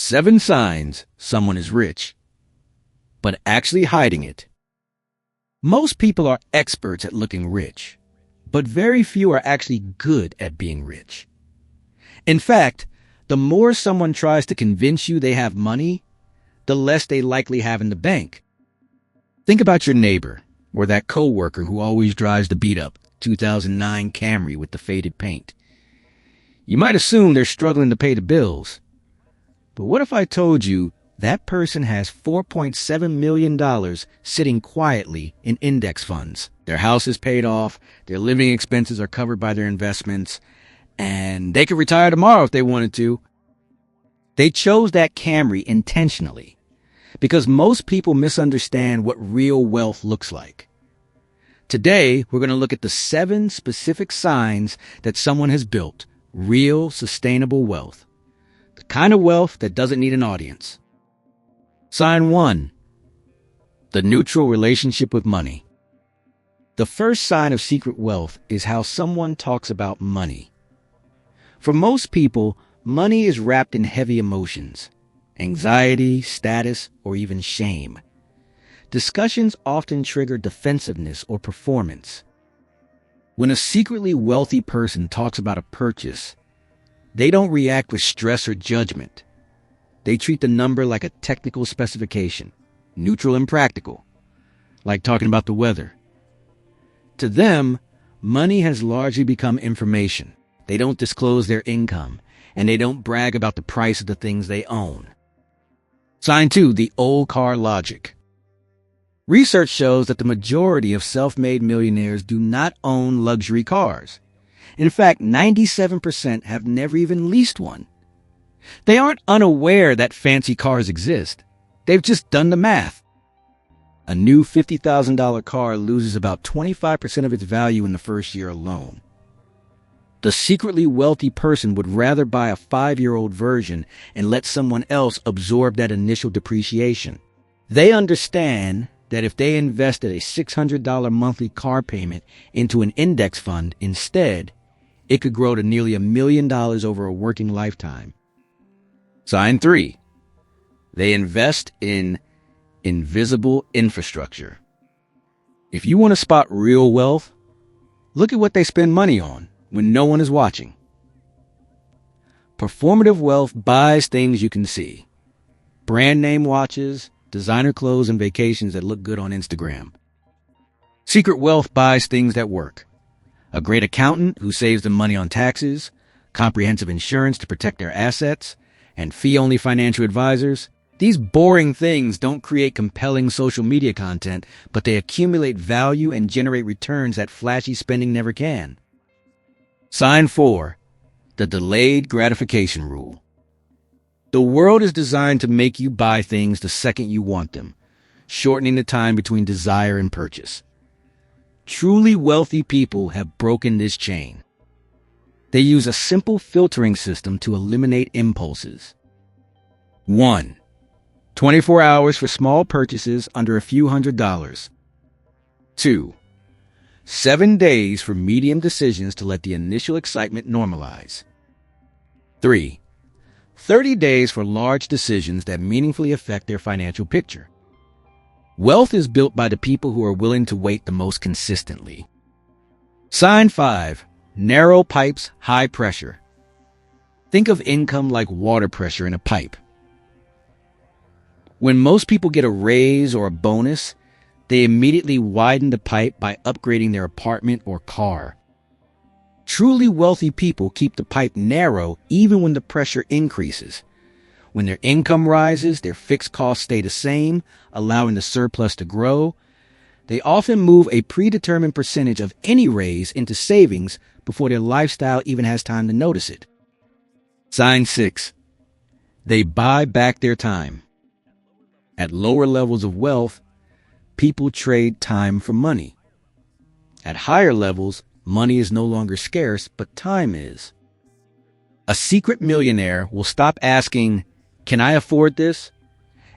7 signs someone is rich, but actually hiding it. Most people are experts at looking rich, but very few are actually good at being rich. In fact, the more someone tries to convince you they have money, the less they likely have in the bank. Think about your neighbor or that coworker who always drives the beat-up 2009 Camry with the faded paint. You might assume they're struggling to pay the bills. But what if I told you that person has $4.7 million sitting quietly in index funds? Their house is paid off, their living expenses are covered by their investments, and they could retire tomorrow if they wanted to. They chose that Camry intentionally because most people misunderstand what real wealth looks like. Today, we're going to look at the 7 specific signs that someone has built real, sustainable wealth. The kind of wealth that doesn't need an audience. Sign 1. The neutral relationship with money. The first sign of secret wealth is how someone talks about money. For most people, money is wrapped in heavy emotions, anxiety, status, or even shame. Discussions often trigger defensiveness or performance. When a secretly wealthy person talks about a purchase, they don't react with stress or judgment. They treat the number like a technical specification, neutral and practical, like talking about the weather. To them, money has largely become information. They don't disclose their income, and they don't brag about the price of the things they own. Sign 2, the old car logic. Research shows that the majority of self-made millionaires do not own luxury cars. In fact, 97% have never even leased one. They aren't unaware that fancy cars exist. They've just done the math. A new $50,000 car loses about 25% of its value in the first year alone. The secretly wealthy person would rather buy a 5-year-old version and let someone else absorb that initial depreciation. They understand that if they invested a $600 monthly car payment into an index fund instead, it could grow to nearly $1 million over a working lifetime. Sign 3. They invest in invisible infrastructure. If you want to spot real wealth, look at what they spend money on when no one is watching. Performative wealth buys things you can see. Brand name watches, designer clothes, and vacations that look good on Instagram. Secret wealth buys things that work. A great accountant who saves them money on taxes, comprehensive insurance to protect their assets, and fee-only financial advisors. These boring things don't create compelling social media content, but they accumulate value and generate returns that flashy spending never can. Sign 4. The delayed gratification rule. The world is designed to make you buy things the second you want them, shortening the time between desire and purchase. Truly wealthy people have broken this chain. They use a simple filtering system to eliminate impulses. 1. 24 hours for small purchases under a few $100s. 2. 7 days for medium decisions to let the initial excitement normalize. 3. 30 days for large decisions that meaningfully affect their financial picture. Wealth is built by the people who are willing to wait the most consistently. Sign 5. Narrow pipes, high pressure. Think of income like water pressure in a pipe. When most people get a raise or a bonus, they immediately widen the pipe by upgrading their apartment or car. Truly wealthy people keep the pipe narrow even when the pressure increases. When their income rises, their fixed costs stay the same, allowing the surplus to grow. They often move a predetermined percentage of any raise into savings before their lifestyle even has time to notice it. Sign 6. They buy back their time. At lower levels of wealth, people trade time for money. At higher levels, money is no longer scarce, but time is. A secret millionaire will stop asking, "Can I afford this?"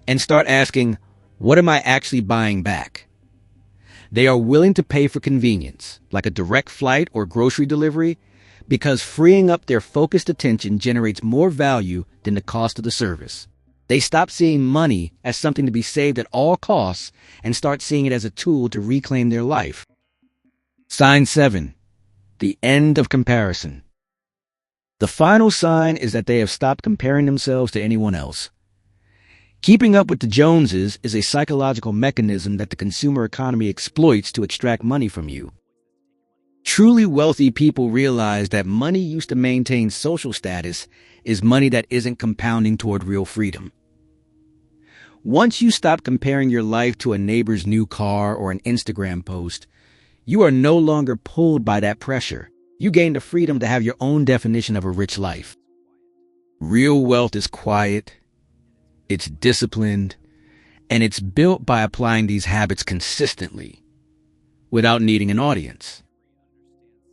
and start asking, "What am I actually buying back?" They are willing to pay for convenience, like a direct flight or grocery delivery, because freeing up their focused attention generates more value than the cost of the service. They stop seeing money as something to be saved at all costs and start seeing it as a tool to reclaim their life. Sign 7. The end of comparison. The final sign is that they have stopped comparing themselves to anyone else. Keeping up with the Joneses is a psychological mechanism that the consumer economy exploits to extract money from you. Truly wealthy people realize that money used to maintain social status is money that isn't compounding toward real freedom. Once you stop comparing your life to a neighbor's new car or an Instagram post, you are no longer pulled by that pressure. You gain the freedom to have your own definition of a rich life. Real wealth is quiet, it's disciplined, and it's built by applying these habits consistently without needing an audience.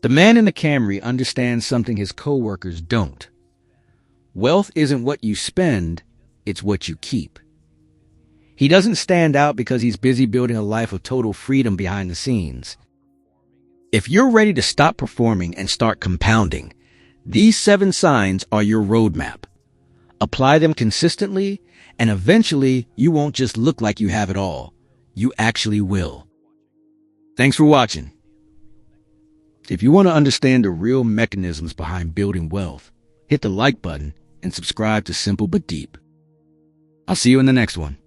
The man in the Camry understands something his coworkers don't. Wealth isn't what you spend, it's what you keep. He doesn't stand out because he's busy building a life of total freedom behind the scenes. If you're ready to stop performing and start compounding, these 7 signs are your roadmap. Apply them consistently, and eventually you won't just look like you have it all. You actually will. Thanks for watching. If you want to understand the real mechanisms behind building wealth, hit the like button and subscribe to Simple But Deep. I'll see you in the next one.